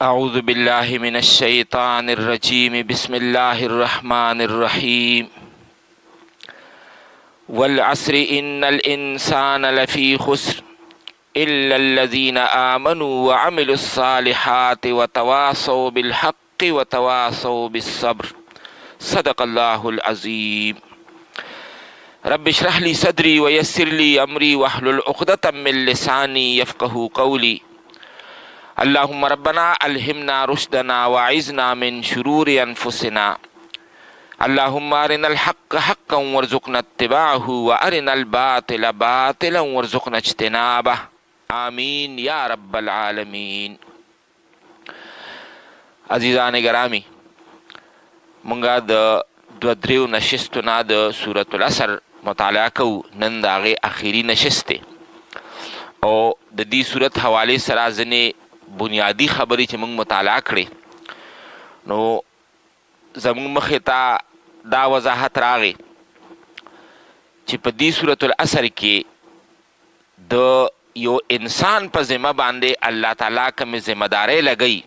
أعوذ بالله من الشيطان الرجيم بسم الله الرحمن الرحيم والعصر إن الإنسان لفي خسر إلا الذين آمنوا وعملوا الصالحات وتواصوا بالحق وتواصوا بالصبر صدق الله العظيم. رب اشرح لي صدري ويسر لي أمري واحلل عقدة من لساني يفقه قولي. اللهم ربنا ألهمنا رشدنا وعزنا من شرور أنفسنا. اللهم أرنا الحق حقا وارزقنا اتباعه وأرنا الباطل باطلا وارزقنا اجتنابه. آمین یا رب العالمین. عزیزان گرامی، منگا د دریو نشستونه د سورة العصر مطالعه کوو. نن د هغې اخري نشست دی او د دې صورت حوالې سره ځینې بنیادی خبرې چې موږ مطالعه کړې، نو زموږ مخې ته دا وضاحت راغی چې په دې صورت العصر کې د یو انسان په ذمه باندې الله تعالی کومې ذمهدارۍ لګوي،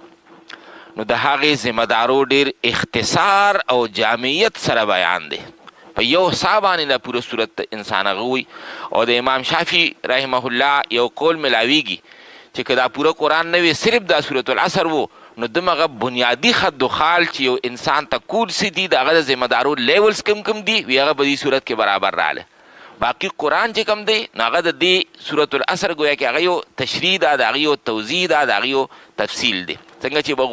نو د هغې ذمهدارو ډېر اختصار او جامعیت سره بیان دی. په یو سا باندې دا پوره صورت انسان هغه وي. او د امام شافعي رحمه الله یو قول ملاویږي چې که دا پوره قرآن نه وي، صرف دا صورت العصر و، نو دمغه بنیادی خط و خال چې یو انسان ته کول څه دي، د هغه د ذمهدارو لیولز کم دي، وي هغه په دې صورت کې برابر راغله. باقي قرآن چې کم دی، نو هغه د دې صورت العصر ګویا کې هغه یو تشریح ده، د هغې یو توضیح ده، د هغې یو تفصیل دی. څنګه چې به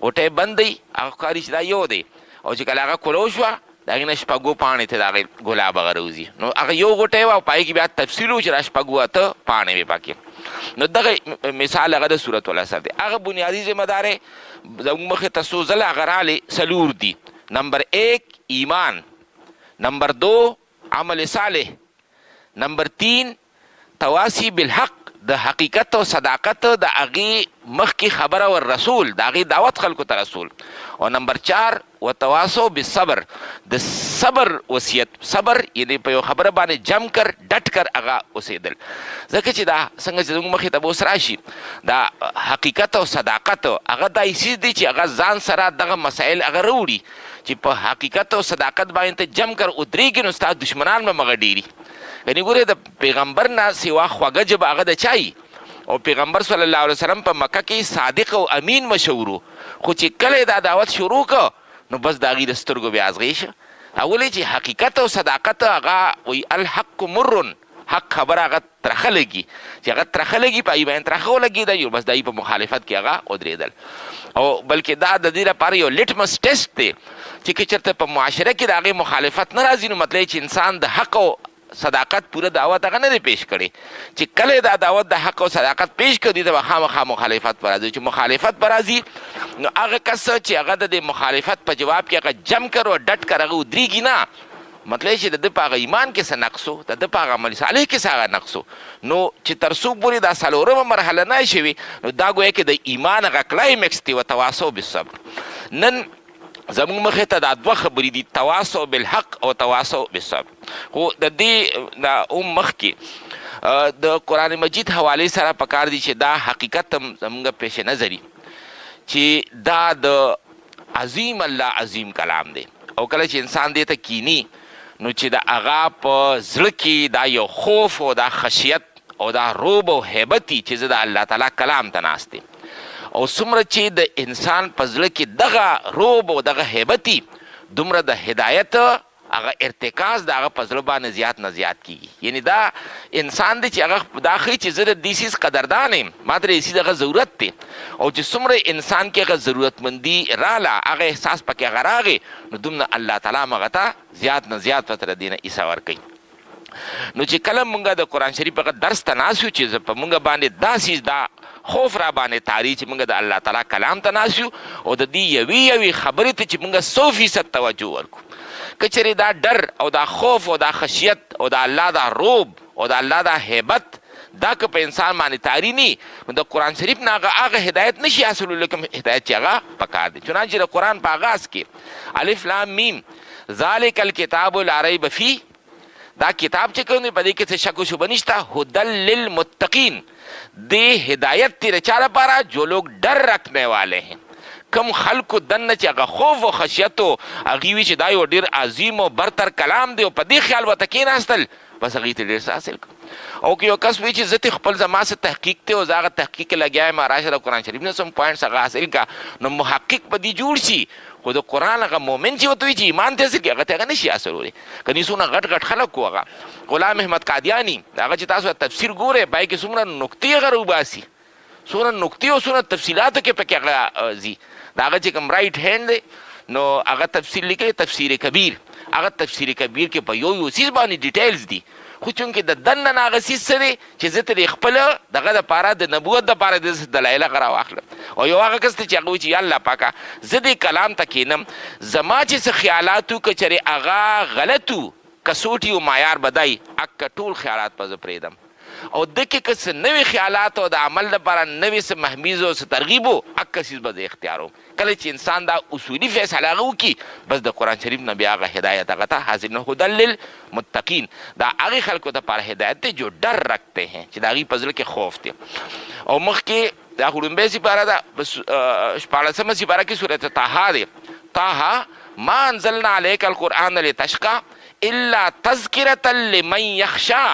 غوټۍ بند دی، هغه ښکاري چې دا یو دی، او چې کله هغه کلو شوه د هغې نه شپږو پاڼې ته د هغې ګلاب هغه راوځي، نو هغه یو غوټۍ وه او پای کې بیا تفصیل و چې را شپږو اته پاڼې وې پکې. نو دغه مثال هغه د صورت العصر دی. هغه بنیادی ذمهدارۍ زموږ مخې ته څو ځله هغه راغلې، څلور دي. نمبر 1 ایمان، نمبر 2 عمل صالح، نمبر 3 تواصی بالحق، د حقیقت او صداقت د هغې مخکې خبره ور رسول، د هغې دعوت خلکو ته رسول، او نمبر 4 وتواصو بالصبر، د صبر وصیت. صبر یعنی په یو خبره باندې جم کر ډټ کر هغه اوسېدل. ځکه چې دا څنګه چې زموږ مخې ته به اوس راشي، دا حقیقت او صداقت هغه دا څیز دی چې هغه ځان سره دغه مسایل هغه راوړي چې په حقیقت او صداقت باندې ته جم کر ودرېږي، نو ستا دشمنان به مغه ډېري. یعنې ګورې د پیغمبر نه سوا خوږه ژبه هغه د چا وي؟ او پیغمبر صلی الله علیه وسلم په مکه کې صادق او امین مشهور و، خو چې کله دا دعوت شروع که، نو بس د هغې د سترګو بیا ازغې شه. اولې چې حقیقت او صداقت هغه وایي الحق مرن، حق خبره هغه ترخه لګي، چې هغه ترخه لګي په هغې باندې ترخه ولګېده، یو بس د هغې په مخالفت کې هغه ودرېدل. او بلکې دا د دې لپاره یو لیټمس ټیسټ دی چې که چېرته په معاشره کې د هغې مخالفت نه راځي، نو مطلب چې انسان د حق او صداقت پوره دعوت هغه نه دی پیش کړی. چې کله دا دعوت د حق او صداقت پیش کړي، ته به خامخا مخالفت پر راځي. چې مخالفت پر راځي، نو هغه کس چې هغه د دې مخالفت په جواب کې هغه جم کر او ډټ کر هغه ودرېږي نه، مطلب چې د ده په هغه ایمان کې څه نقص و، د ده په هغه عمل صالح کې څه هغه نقص و. نو چې تر څو پورې دا څلورمه مرحله نه شوي، نو دا ګویا کې د ایمان هغه کلایمکس دی، وتواصو بالصبر. نن زموږ مخې ته دا دوه خبرې دي، تواصو بالحق او تواصو بالصبر. خو د دې نه مخکې د قرآن مجید حوالې سره پکار دي چې دا حقیقت هم زموږ پیش نظري چې دا د عظیم الله عظیم کلام دی. او کله چې انسان دې ته کینی، نو چې د هغه په زړه کې دا یو خوف او دا خشیت او دا روب او هیبت چې زه د الله تعالی کلام ته ناست یم، او څومره چې د انسان په زړه کې دغه روب او دغه هیبتي، دومره د هدایت هغه ارتکاز د هغه په زړه باندې زیات نه زیات کېږي. یعنې دا انسان دی چې هغه دا ښایي چې زه د دې څیز قدردان یم، ما ته د دې څیز هغه ضرورت دی، او چې څومره انسان کې هغه ضرورتمندي راله، هغه احساس پکې هغه راغی، نو دومره الله تعالی هم هغه ته زیات نه زیات ورته د دې نه حصه ورکوي. نو چې کله مونږ د قرآن شریف هغه درس ته ناست یو، چې په مونږ باندې دا څیز دا خوف را باندې تاری چې مونږ د الله تعالی کلام ته ناست یو، او د دې یوې خبرې ته چې مونږ 100% توجه ورکړو. که چېرې دا ډر او دا خوف او دا خشیت او د الله دا روب او د الله دا هیبت دا که په انسان باندې تاری نی، نو د قرآن شریف نه هغه هدایت نشي حاصلولی، کوم هدایت چې هغه پکار دی. چنانچې د قرآن په آغاز کې الف لام میم ذالک الکتاب لا ریب فیه، دا کتاب چې کوم دی په دې کې څه شک و شبهه نشته، هدل للمتقین، دې هدایت دی د چا لپاره جو لوگ ډر رکھنے والے ہیں کم خلکو دنه چې هغه خوف او خشیت او هغې وي چې دا یو ډېر عظیم او برتر کلام دی او په دې خیال ورته کېناستل بس هغې ته ډېر څه حاصل کړو او که یو کس وایي چې زه ته خپل زما څه تحقیق دی او زه هغه تحقیق کې لګیا یم راشه د قرآن شریف نه سم پوینټس هغه حاصل کړه نو محقق به دې جوړ شي خو د قرآن هغه مومن چې ورته وایي چې ایمان ته حاصل کړي هغه ته هغه نه شي حاصلولی کنې څونه غټ غټ خلک وو هغه غلام احمد قادیاني هغه چې تاسو تفسیر ګورئ پای کې څومره نکتې هغه راوباسي څومره نکتې او څومره تفصیلاتو کې پکې هغه ځي د هغه چې کوم رایټ هینډ دی نو هغه تفسیر لیکلی تفسیر کبیر هغه تفسیر کبیر کې په یو یو څیز باندې ډیټیلز دي خو چونکې د دننه نه هغه څیز څه دی چې زه ترې خپله دغه دپاره د نبوت دپاره د دلایل هغه راواخلم او یو هغه کس دی چې هغه وایي چې یا الله پاکه زه دې کلام ته کښېنم زما چې څه خیالات وو که چېرې هغه غلط وو کسوټي و معیار بدای اکه ټول خیالات به زه پرېږدم او د کې که څه نوي خیالات او د عمل لپاره نوي څه محمیز او څه ترغیب و اکه څیز به زه اختیاروم کله چې انسان دا اصولي فیصله هغه وکړي بس د قرآن شریف نه بیا هغه هدایت هغه ته حاصل نه هدن للمتقین دا هغې خلکو دپاره هدایت دی جو ډر رکھتے ہیں چې د هغې په زړه کې خوف دی او مخکې دا خو لومبۍ سپاره ده شپاړسمه سپاره کې سورت طه دی طه ما انزلنا علیک القرآن لتشقى الا تذکرة لمن یخشى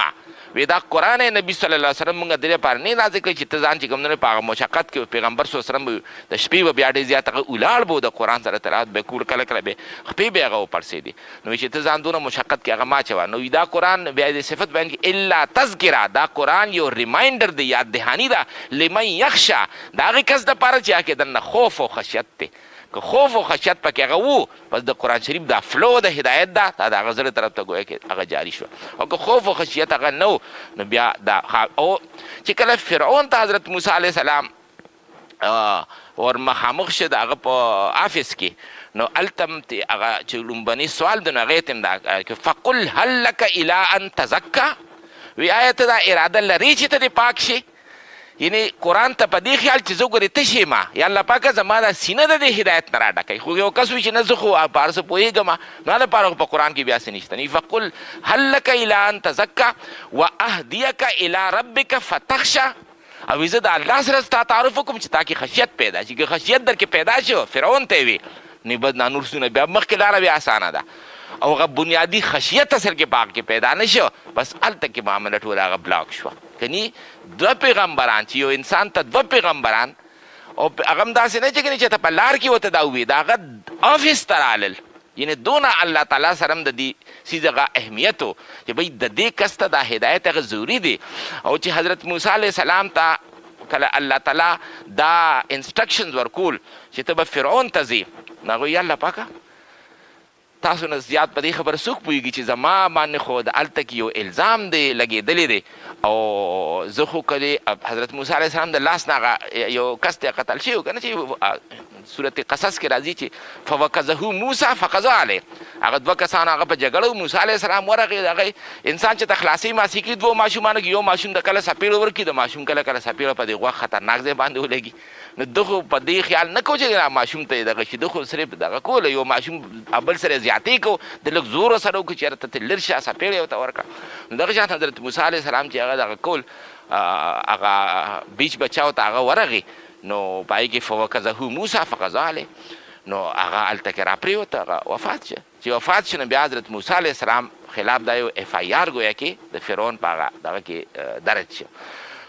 وی دا قرآن نبی صلی الله علیه وسلم مونږ دې لپاره نه نازل کړی چې ته ځان چې کوم نه په هغه مشقت کې پیغمبر صلی الله علیه وسلم د شپې به بیا ډېر زیات هغه ولاړ به د قرآن سره تلاوت به کول کله کله به خپې به هغه وپړسېدې نو چې ته ځان دونه مشقت کې هغه ما اچوه نو دا قرآن بیا د صفت بیان کې الا تذکره دا قرآن یو ریمایندر دی یاد دهاني ده لمن یخشه د هغې کس دپاره چې هغه کې دننه خوف او خشیت دی که خوف او خشیت پکې هغه وو بس د قرآن شریف دا فلو د هدایت ده دا د هغه زړه طرف ته گویا کې هغه جاري شوه او که خوف او خشیت هغه نه نو بیا دا او چې کله فرعون ته حضرت موسی علیه السلام ور مخامخ شه د هغه په آفس کې نو هلته هم هغه چې لومبني سوال دی نو هغې ته هم دا فقل هل لک الی ان تزکه وی آیا ته دا اراده لرې چې ته دې پاک شي یعنی قرآن ته په دې خیال چې زه ګورې تش یم یا الله پاکه زما دا سینه د دې هدایت نه راډکوي خو یو کس وي چې نه زه خو په هر څه پوهېږم نو هلپاره خو په قرآن کې بیا څه نشته نی فقل هل لک الی ان تزکه واهدیک الی ربک فتخشه او زه د الله سره ستا تعارف وکړم چې تا کې خشیت پیدا شي که خشیت در کې پیدا شو فرعون ته وي نو بس دا نور سونه بیا مخکې لاره بیا اسانه ده او هغه بنیادي خشیت اصل کې پاک کې پیدا نه شو بس هلته کې معامله ټوله هغه بلاک شوه کنی دوه پیغمبران چې یو انسان ته دوه پیغمبران او هغه هم داسې نه چې کنی چې ته په لار کې ورته دا ووایي د هغه آفس ته رالل یعنی دونه الله تعالی سره هم د دې څیز هغه اهمیت و چې بھئی د دې کس ته دا هدایت هغه ضروري دی او چې حضرت موسی علیه السلام ته کله الله تعالی دا انسټرکشنز ورکول چې ته به فرعون ته ځې نو هغوی الله پاکه تاسو نه زیات په دې خبره څوک پوهېږي چې زما باندې خو د هلته کې یو الزام دی لګېدلی دی او زه خو کلې حضرت موسی علیه السلام د لاس نه هغه یو کس ته قتل شوی که نه چې صورت قصص کې راځي چې فوکزه موسی فقضا علیه هغه دوه کسان هغه په جګړه موسی علیه السلام ورغې هغه انسان چې ته خلاصۍ ماسي کړي دوو ماشومانو کې یو ماشوم د کله سپېړه ورکړي د ماشوم کله کله سپېړه په دې غوښ خطرناک ځای باندې ولګي نو ده خو په دې خیال نه کو چې ماشوم ته یې دغه شي ده خو صرف دغه کوله یو ماشوم بل سره زیاتې کو د لږ زوره سره وکړو چېرته ته لر شه سپېړه یې ورته ورکړه نو دغه شان حضرت موسی علیه السلام چې هغه دغه کول هغه بیچ بچاو ته هغه ورغې نو په هغې کې فوکزه موسی فقضا علیه نو هغه هلته کې راپرېوته هغه وفات شه چې وفات شو نو بیا حضرت موسی علیه السلام خلاف دا یو اف آی آر ګویا کې د فرعون په هغه دغه کې درج شو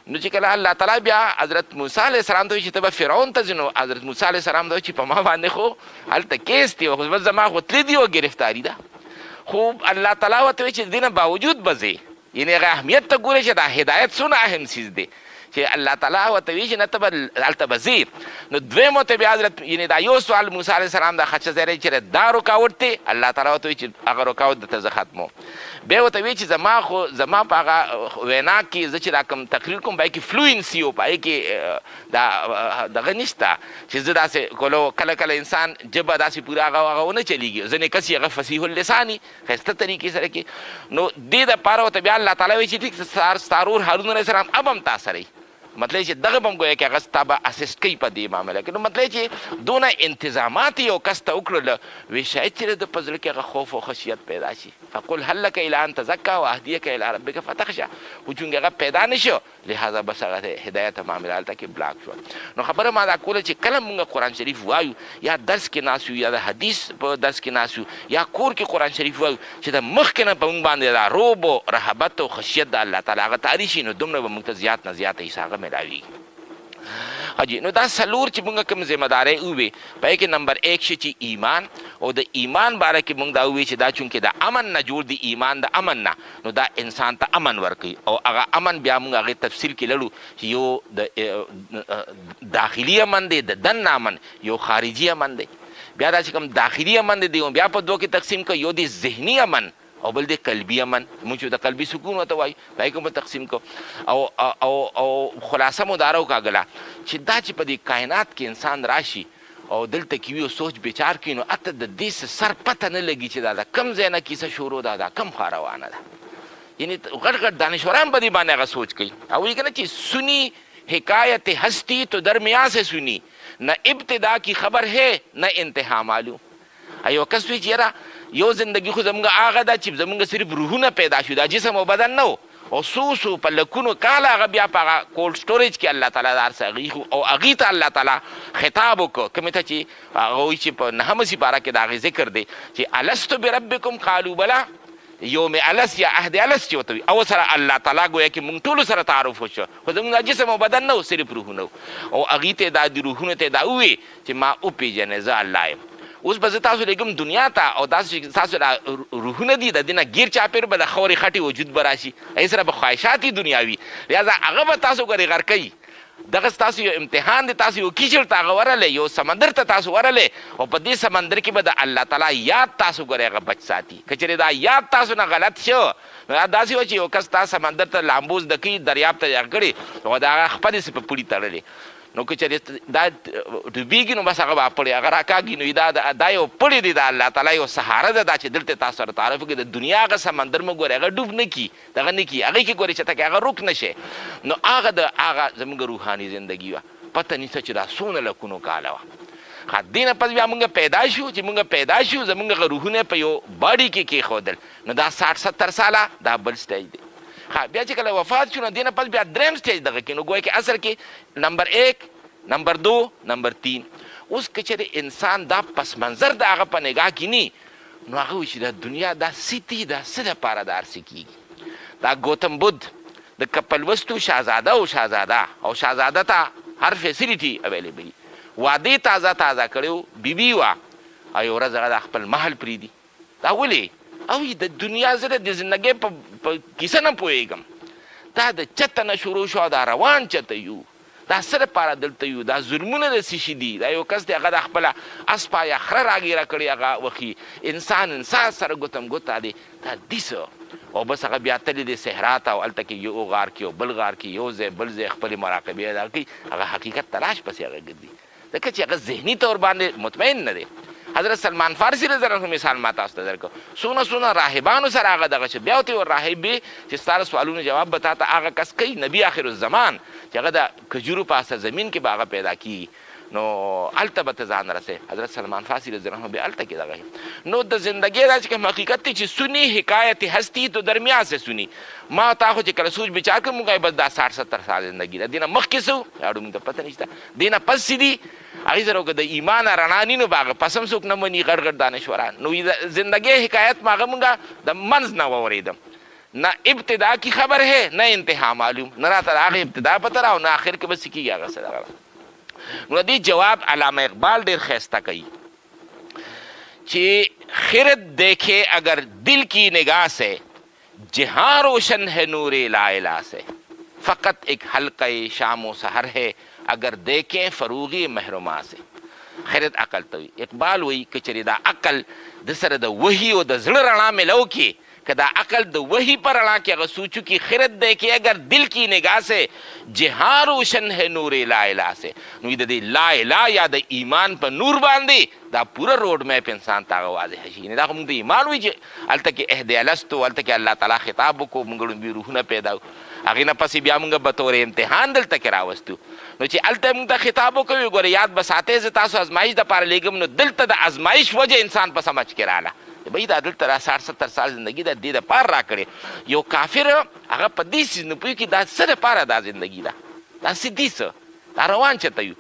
نو چې کله الله تعالی بیا حضرت موسی علیه السلام ته وایي چې ته به فرعون ته ځې نو حضرت موسی علیه السلام ته وایي چې په ما باندې خو هلته کیس دی خو بس زما خو تللی دی او ګرفتاري ده خو الله تعالی ورته وایي چې د دې نه باوجود به ځې یعنې هغه اهمیت ته ګورې چې دا هدایت څونه اهم څیز دی چې الله تعالی ورته وایي چې نه ته به هلته به ځې نو دویمو ته بیا حضرت یعنې دا یو سوال موسی علیه السلام دا خدشه ځای دی چې دا رکاوټ دی الله تعالی ورته وایي چې هغه رکاوټ درته زه ختموم بیا ورته وایي چې زما په هغه وینا کې زه چې دا کوم تقریر کوم په هغې کې فلوینسي و په هغې کې دا دغه نشته چې زه داسې کولو کله کله انسان ژبه داسې پوره هغه ونه چلیږي ځینې کس یې هغه فصیح اللساني ښایسته طریقې سره کې نو دې دپاره ورته بیا الله تعالی وایي چې ټیک ستا ورور هارون علیه السلام اب هم تا سره مطلب چې دغه بم ګویا کې هغه ستا به اسسټ کوي په دې معامله کې. نو مطلب چې دونه انتظامات یو کس ته وکړل وی شاید چې د په زړه کې هغه خوف او خشیت پیدا شي. فقل هل لك الى ان تزكى واهديك الى ربك فتخشى. خو چونکې هغه پیدا نشو لہذا بس هغه هدایت معامله هلته کې بلاک شو. نو خبره ما دا کوله چې کله موږ قرآن شریف وایو یا درس کې ناست یا د حدیث په درس کې ناست یا کور کې قرآن شریف وایو چې د مخکې نه په موږ باندې دا روب او رهبت او خشیت د الله تعالی هغه تعالی شي نو دومره به موږ ته زیات نه زیات حصه هغه میلاویږي. حاجی نو دا سلور چې موږ کوم ذمہ داري وې په کې نمبر 1 شي چې ایمان او د ایمان باره کې موږ دا وې چې دا چونکې د امن نه جوړ دی ایمان د امن نه نو دا انسان ته امن ورکوي او هغه امن بیا موږ هغه تفصیل کې لړو چې یو د داخلي امن دی د دن امن یو خارجي امن دی. بیا دا چې کوم داخلي امن دی بیا په دوه کې تقسیم کوي یو دی ذهني امن او بل د قلبي امن موږ د قلبي سکون وته وای پای کوم تقسیم کو او خلاصه مو دارو کاغلا چې دا چې په دې کائنات کې انسان راشي او دلته کې وي سوچ بچار کینو اته د دې سر پته نه لګي چې دا کم زینه کیسه شروع دا کم خاروانه ده. یعنی غټ غټ دانشوران په دې باندې هغه سوچ کوي او یې کنه چې سنی حکایت ہستی تو درمیان سے سنی نہ ابتدا کی خبر ہے نہ انتہا معلوم. ایو کس وی چیرې یو زندگی خو زمونږ هغه ده چې زمونږ صرف روحونه پیدا شو دا جسم او بدن نه او سو په لکونو کاله هغه بیا په کولډ سټوریج کې الله تعالی دار سغي او هغې ته الله تعالی خطاب وکړو کومې ته چې هغه وایي چې په نهمه سپاره کې د هغې ذکر دی چې الستو بربکم قالو بلا یوم الس یا عهد الس چې ورته وي او سره الله تعالی ګویا کې مونږ ټولو سره تعارف وشو خو زمونږ جسم او بدن نه صرف روحونه او هغې ته دا د روحونو ته دا ووایي چې ما وپېژنې زه الله یم. اوس به زه تاسو لګم دنیا ته او داسې تاسو روحونه دي د دې نه ګیر چاپېر به د خورې خټې وجود به راشي هغې سره به خواهشات دنیاوي لهذا هغه به تاسو ګورې غر کوي. دغه ستاسو یو امتحان دی تاسو یو کیچړ ته هغه ورلی یو سمندر ته تاسو ورلی او په دې سمندر کې به د الله تعالی یاد تاسو ګورې هغه بچ ساتي. که چېرې دا یاد تاسو نه غلط شو نو داسې وه چې یو کس تا سمندر ته لامبوز د کوي دریاب ته یې کړي او د هغه خپلې سې په پوړي تړلې نو که چېرې دا ډوبېږي نو بس هغه به پړی هغه راکاږي نو دا یو پړی دی د الله تعالی یو سهاره ده دا چې دلته تاسو سره تعارف وکړي د دنیا هغه سمندر مو ګورې هغه ډوب نه کي دغه نه کي هغې کې ګورې چې ته هغه روک نه شي نو هغه د هغه زموږ روحاني زندګي وه پته نیسه چې دا څونه لکونو کاله وه. دې نه پس بیا موږ پیدا شو چې موږ پیدا شو زموږ هغه روحونه په یو باډي کې کېښودل نو دا 60-70 ساله دا بل سټیج دی. بیا چې کله وفات شو نو دې نه پس بیا دریم سټیج دغه کې نو ګویا کې اصل کې نمبر 1 نمبر 2 نمبر 3 اوس که چېرې انسان دا پس منظر د هغه په نګاه کې نی نو هغه وایي چې دا دنیا دا سیتي دا څه دپاره دا هر څه کېږي. دا ګوتم بد د کپلوستو شهزاده او شهزاده ته هر فیسیلیټي اویلیبل واده تازه کړی بیبي وه او یو ورځ هغه د خپل محل پرېږدي دا ولې او د دنیا زه د زندګۍ په کیسه نه پوهېږم دا د چته نه شروع شو دا روان چته یو دا څه دپاره دلته یو دا ظلمونه د څه شي دي دا یو کس دی هغه د خپله اسپه یا خره راګیره کړې هغه وخي انسان سره ګوتم ګوته دی دا دیسه او بس هغه بیا تللی دی صحرا ته او هلته کې یو غار کې او بل غار کې یو ځای بل ځای خپلې مراقبې ادا کوي هغه حقیقت تلاش پسې هغه ګرځي ځکه چې هغه ذهني طور باندې مطمئن نه دی. حضرت سلمان فارسی رضی الله عنه مثال ما تاسو ته درکړو څونه راهبانو سره هغه دغه چې بیا ورته یو راهب چې ستا سوالونو جواب به تا ته هغه کس کوي نبي آخر الزمان چې هغه د کجورو په اساس زمین کې به هغه پیدا کیږي نو هلته به ته ځان رسې. حضرت سلمان فارسی رضی الله عنه بیا هلته کې دغه نو د زندګۍ دا چې کوم حقیقت دی چې سنی حکایت هستی تو درمیان سے سنی ما تا خو چې کله سوچ بچار کړم موږ بس دا 60-70 سال زندګي ده دې نه مخکې څه اړو موږ ته پته نشته دې نه پس دي هغې سره که د ایمان رڼا نی نو به هغه پس هم څوک نه مني غټ غټ دانشوران نو د زندګۍ حکایت ما هغه موږ د منځ نه واورېدم نه ابتدا کی خبر ہے نه انتها معلوم نه راته د هغې ابتدا پته را او نه آخر کې به څه کېږي هغه څه نو دې جواب علامه اقبال ډېر ښایسته کوي چې خرد دیکھے اگر دل کی نگاہ سے جہاں روشن ہے نور لا الہ سے فقط ایک حلقہ شام و سحر ہے اگر دیکھیں فروغی محرما سے. خرد عقل ته وي اقبال وایي که چېرې دا عقل د سره د وحي او د زړه رڼا میلو کې که دا عقل د وحي پر رڼا کې هغه سوچو کې خرد دی کې اگر دل کی نگاہ سے جہاں روشن ہے نور لا الہ سے نو د دې لا الہ یا د ایمان په نور باندې دا پوره روډ میپ انسان ته هغه واضح شي. دا خو موږ د ایمان وایي چې هلته کې اهدی الستو هلته کې الله تعالی خطاب وکړو موږ ړومبي روحونه پیدا هغې نه پسې بیا موږ به طور امتحان دلته کې راوستو. نو چې هلته موږ ته خطاب وکوي ګوره یاد به ساتئ زه تاسو ازمایش دپاره لیږم. نو دلته د ازمایش وجه انسان په سمجھ کې راله بھئی دا دلته را 60-70 سال زندگی د دې دپاره راکړې. یو کافر هغه په دې څیز نه پوهېږي دا څه دپاره دا زندگی ده دا سدي څه دا روان چېرته یو.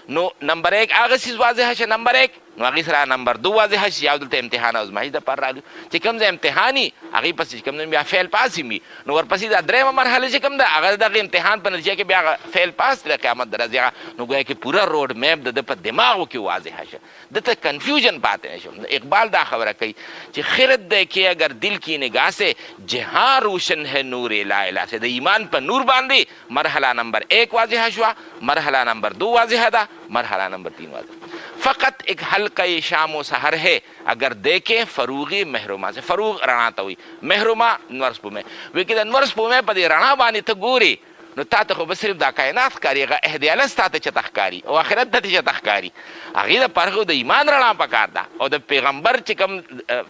نو نمبر 1 هغه څیز واضحه شه. نمبر 1 نو هغې سره نمبر 2 واضحه شي یا دلته امتحان او ازمایش دپاره رالو چې کوم ځای امتحان وي هغې پسې چې کوم دی بیا فیل پاس وي. نو ورپسې دا درېیمه مرحله چې کوم ده هغه دغه امتحان په نتیجه کې بیا هغه فیل پاس د قیامت د ورځې هغه نو ګویا کې پوره روډ میپ د ده په دماغو کې واضحه شه دته کنفیوژن پاتې نه شو. اقبال دا خبره کوي چې خرد دیکھے اگر دل کی نگاہ سے جہاں روشن ہے نور لا الہ سے. د ایمان په نور باندې مرحله نمبر 1 واضحه شوه، مرحله نمبر 2 واضحه ده، مرحله نمبر 3 واضحه. فقط ایک حلقہ شام و سحر ہے اگر دیکھیں فروغی محروما سے. فروغ رڼا ته وایي، محروما نور سپومې. وایي که د نور سپومې په دې رڼا باندې ته ګورې نو تا ته خو به صرف دا کائنات ښکاري، هغه اهدیالس تا ته چېرته ښکاري او آخرت ته چېرته ښکاري. هغې دپاره خو د ایمان رڼا پکار ده او د پیغمبر چې کوم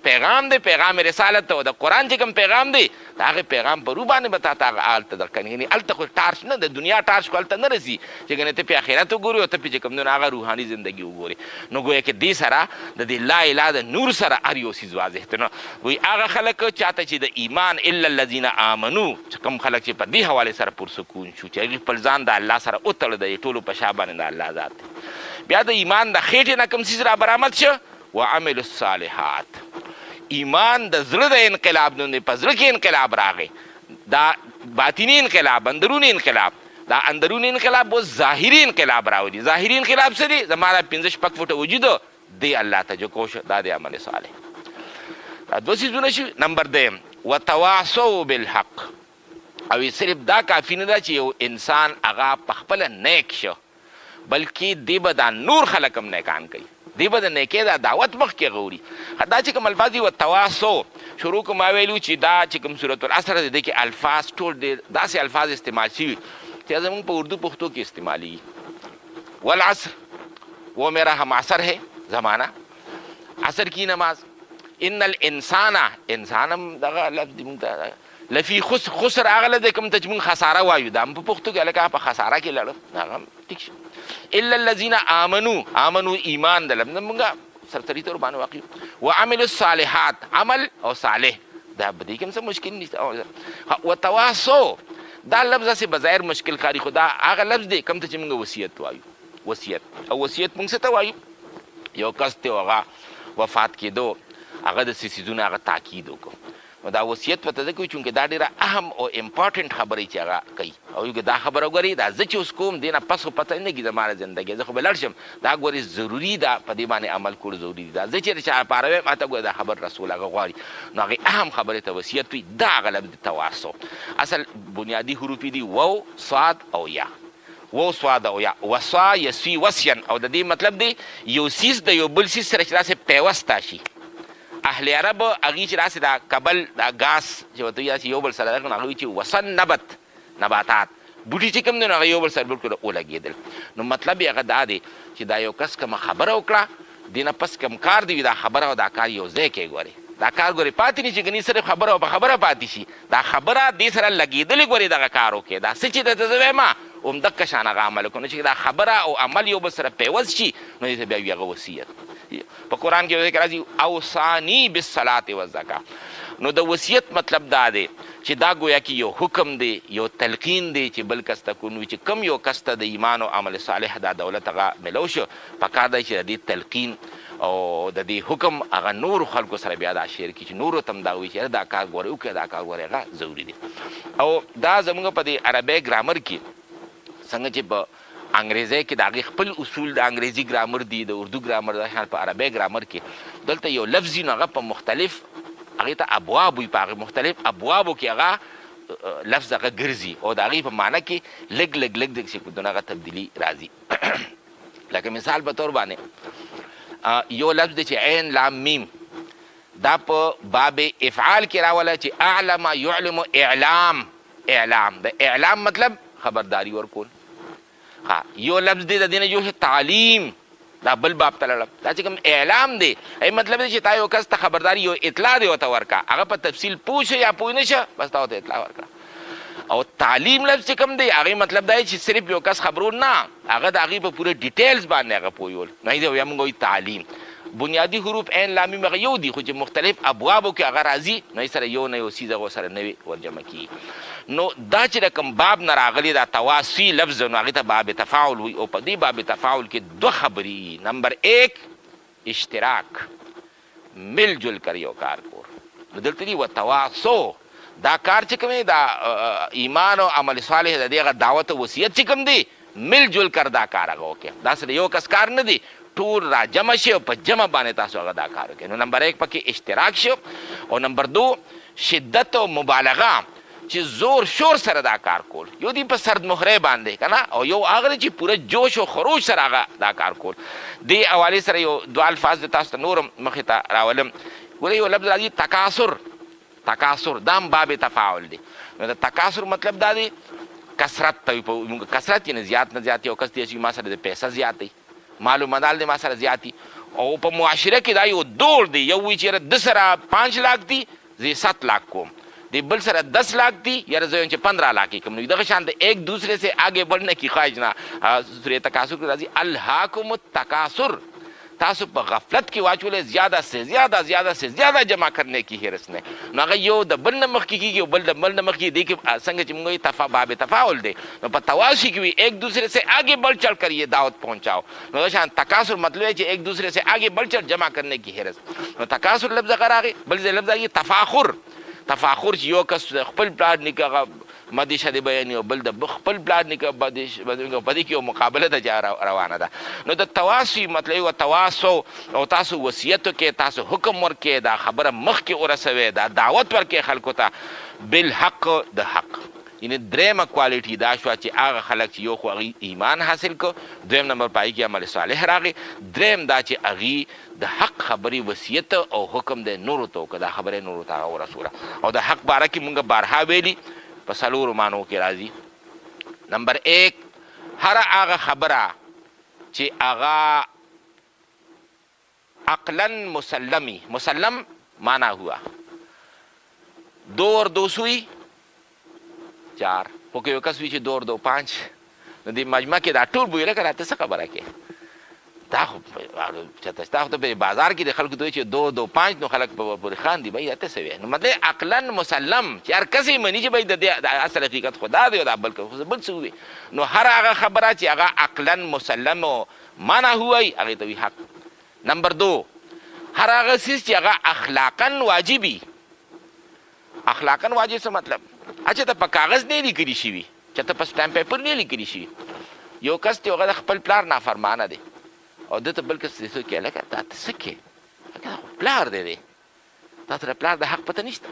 پیغام دی پیغام رسالت او د قرآن چې کوم پیغام دی د هغې پیغام په رو باندې به تا ته هغه هلته درکني. یعنې هلته خو ټارچ نه د دنیا ټارچ خو هلته نه رسي چې ګنې ته پې آخرت وګورې او ته پې چې کوم دی نو هغه روحاني زندګي وګورې. نو ګویا کې دې سره د دې لا اله د نور سره هر یو څیز واضح دی. نو وایي هغه خلک چاته چې د ایمان الا الذین آمنو چې کوم خلک چې په دې حوالې سره پرسکون شو چې هغې خپل ځان د الله سره وتړه د ټولو په شا باندې د الله ذات دی. بیا د ایمان د خېټې نه کوم څیز را برآمد شه وعملوا الصالحات. ایمان د زړه د انقلاب نه په زړه کې انقلاب راغی، دا باطني انقلاب اندروني انقلاب. دا اندروني انقلاب اوس ظاهري انقلاب راولي. ظاهري انقلاب څه دی؟ زما دا 5-6 فوټه وجود دی الله ته جو کوشه دا د عمل صالح. دا 2 څیزونه شي. نمبر 2 وتواصوا بالحق. او صرف دا کافي نه ده چې یو انسان هغه په خپله نیک شه بلکې دی به دا نور خلک هم نیکان کوي، دی به د نیکۍ دا دعوت مخکې غوري. دا چې کوم الفاظ دي وتواصو شروع کوم ما ویلو چې دا چې کوم سورة العصر دی دې کې الفاظ ټول ډېر داسې الفاظ استعمال شوي چې زموږ په اردو پښتو کې استعمالېږي. والعصر وہ میرا ہم عصر ہے زمانہ، عصر کی نماز. ان الانسان انسان هم دغه لفظ دی مونږ لفی خسر هغه لفظ دی کوم ته چې مونږ خساره وایو دا هم په پښتو کې هلکه په خساره کې لړم هغه هم ټیک شي. الا الذین آمنو ایمان د لفظ مونږ سرسري طور باندې واقع وعملوا الصالحات عمل او صالح دا په دې کې هم څه مشکل نشته. وتواصوا دا لفظ هسې بظاهر مشکل ښکاري خو دا هغه لفظ دی کوم ته چې مونږ وصیت وایو. وصیت او وصیت مونږ څه ته وایو؟ یو کس دی هغه وفات کېدو هغه د څه څیزونو هغه تاکید وکړو نو دا وصیت ورته ځکه کوي چونکې دا ډېره اهم او امپارټنټ خبرې چې هغه کوي او دا خبره ګورې دا زه چې اوس کوم دې نه پس خو پته نه کېږي زما د زندګۍ زه خو به لاړ شم دا ګورې ضروري ده په دې باندې عمل کول ضروري ده. زه چېرې چا لپاره وایم ماته ګوره دا خبر رسول هغه غواړي نو هغې اهم خبرې ته وصیت وي. دا هغه لفظ د تواصو اصل بنیادي حروف دي وو صاد او یا. وو صاد او یا وصا یسوي وصین او د دې مطلب دی یو څیز د یو بل څیز سره چې داسې پیوسته شي. اهل عرب هغې چې داسې دا کبل دا ګاس چې ورته وایي داسې یو بل سره درکړو نو هغه وایي چې وسن نبت نباتات بوټي چې کوم دی نو هغه یو بل سره بالکل ولګېدل. نو مطلب یې هغه دا دی چې دا یو کس کومه خبره وکړه دې نه پس کوم کار دی دا خبره او دا کار یو ځای کې ګورې دا کار ګورې پاتې نه چې ګنې صرف خبره او په خبره پاتې شي دا خبره دې سره لګېدلې ګورې دغه کار وکړې دا څه چې درته زه وایم همدقه شان هغه عمل وکړو. نو چې دا خبره او عمل یو بل سره پیوز شي نو دې ته بیا وي هغه وصیت. په قرآن کې ذکر راځي اوصانی بالصلاة والزکات. نو د وصیت مطلب دا دی چې دا گویا کې یو حکم دی یو تلقین دی چې بل کس ته کوم وي چې کم یو کس ته د ایمان او عمل صالح دا دولت هغه ملو شو پکار دی چې د دې تلقین او د دې حکم هغه نورو خلکو سره بیا دا شیر کړي چې نورو ته هم دا وایي چې دا کار ګورې وکړه دا کار ګورې هغه ضروري دی. او دا زموږ په دې عربی ګرامر کې څنګه چې په انګریزی کې د هغې خپل اصول د انګریزي ګرامر دي د اردو ګرامر د شان په عربی ګرامر کې دلته یو لفظ نو هغه په مختلف هغې ته ابواب وي په هغې مختلف ابوابو کې هغه لفظ هغه ګرځي او د هغې په معنی کې لږ لږ لږ د شکلونه هغه تبدیلي راځي. لکه مثال په طور باندې یو لفظ دی چې عین لام میم دا په باب افعال کې راوله چې اعلم یعلم اعلام د اعلام مطلب خبرداری ورکول. یو لفظ دی د دې نه جوړ تعلیم دا بل باب ته لړم دا چې کوم اعلام دی ای مطلب دی چې تا یو کس ته خبرداری یو اطلاع دی ورته ورکړه هغه په تفصیل پوه شه یا پوه نه شه بس تا ورته اطلاع ورکړه. او تعلیم لفظ چې کوم دی هغه مطلب دا چې صرف یو کس خبرون نه، هغه د هغې په پوره ډیټیلز باندې هغه پوهول. نه دی یا موږ وایو تعلیم. بنیادی حروف عین لام میم هغه یو دي، خو چې مختلف ابوابو کې هغه راځي، نو سره یو نه یو څیز هغه سره نوی ورجمع کېږي. نو دا چې د کوم باب نه راغلی دا تواصي لفظ، نو هغې ته باب تفاعل وي. او په دې باب تفاعل کې دوه خبرې. نمبر 1 اشتراک، مل جل کر یو کار کور. نو دلته دي وتواصو، دا کار چې کوم دا ایمان او عمل صالح د دې دعوت او وصیت چې کوم دی مل جل کر دا کار هغه وکړي. دا سره یو کس کار نه دی، ټول را جمع شي او په جمع باندې تاسو هغه دا کار وکړئ. نو نمبر 1 پکې اشتراک شو. او نمبر 2 شدت او مبالغه، چې زور شور سره دا کار کول. یو دی په سرد مهره باندې کنه، او یو هغه چې پوره جوش او خروش سره هغه دا کار کول. دې حواله سره یو دوه الفاظ تاسو ته نورم مخې ته راولم. ګورئ یو لفظ راځي تکاثر. تکاثر دا هم باب تفاعل دی. نو د تکاثر مطلب دا دی کثرت ته موږ کثرت یې زیات نه زیات، یو کس دی چې ما سره د پیسې زیات دی، مالو مدال دی ما سره زیاتی. او په معاشره کې دا یو دور دی، یو وی چې د سره 5 لاک دی زی 7 لاک کوم، دی بل سره 10 لاک دی یا زه چې 15 لاک کوم. نو دغه شان د ایک دوسرے سے آگے بڑھنے کی خواہش نه. سورۃ تکاثر کې راځي الهاکم التکاثر، تاسو په غفلت کې واچولې زیاده سے زیاده جمع کرنے کی حرص نه. نو هغه یو د بل نه مخکې کېږي او بل د بل نه مخکې دی کې څنګه چې موږ باب تفاعل دی. نو په تواصی کې وي ایک دوسرے سے آگے بڑھ چڑھ کر یہ دعوت پہنچاؤ. نو شان تکاثر مطلب ہے چې ایک دوسرے سے آگے بڑھ چڑھ جمع کرنے کی حرص. نو تکاثر لفظ غراغي بل لفظ ہے تفاخر. تفاخر چې یو کس خپل پلان نکاغه مدیشه دی بیان او بل د خپل پلان نکاغه بدی کې یو مقابله د جا روانه ده. نو د تواصی مطلب او تواصو او تاسو وصیت کې تاسو حکم ورکې دا خبره مخ کې ورسوي، دا دعوت ورکې خلکو ته بالحق د حق. یعنی درېمه کوالټي دا شو چې هغه خلک چې یو خو ایمان حاصل کو، دویم نمبر پای کې عمل صالح راغی، درېم دا چې هغې د حق خبرې وصیت او حکم د نورو ته وکړه، دا خبرې نورو ته هغه ورسوله. او د حق باره کې مونږ بارها ویلي په 4 معنو کې راځي. نمبر 1 هر هغه خبره چې هغه عقلا مسلمی، مسلم مانا ہوا 2 اور 2 سوئی 4، خو که یو کس وي چې 2 اور 2 5، نو دې مجمع کې دا ټول بویله که راته څه خبره کې دا خو چېرته شته، خو ته په بازار کې د خلکو ته وایي چې 2 اور 2 5، نو خلک پورې خاندي بھائی اته څه وی. نو مطلب عقلا مسلم چې هر کس یې مني چې بھائی د اصل حقیقت خو دا دی او دا بل څه وي. نو هر هغه خبره چې هغه عقلا مسلم او معنا هوی هغې ته وي حق. نمبر 2 هر هغه څیز چې هغه اخلاقا واجبي. اخلاقا واجب څه مطلب؟ چې ته په کاغذ نه لیکلی شوي، چې ته په سټامپ پیپر نه لیکلی شي. یو کس دی هغه د خپل پلار نافرمانه دی او دته بل کس څه کوي لکه دا ته څه کوې، هغه خو پلار دی، تا ته د پلار د حق پته نشته.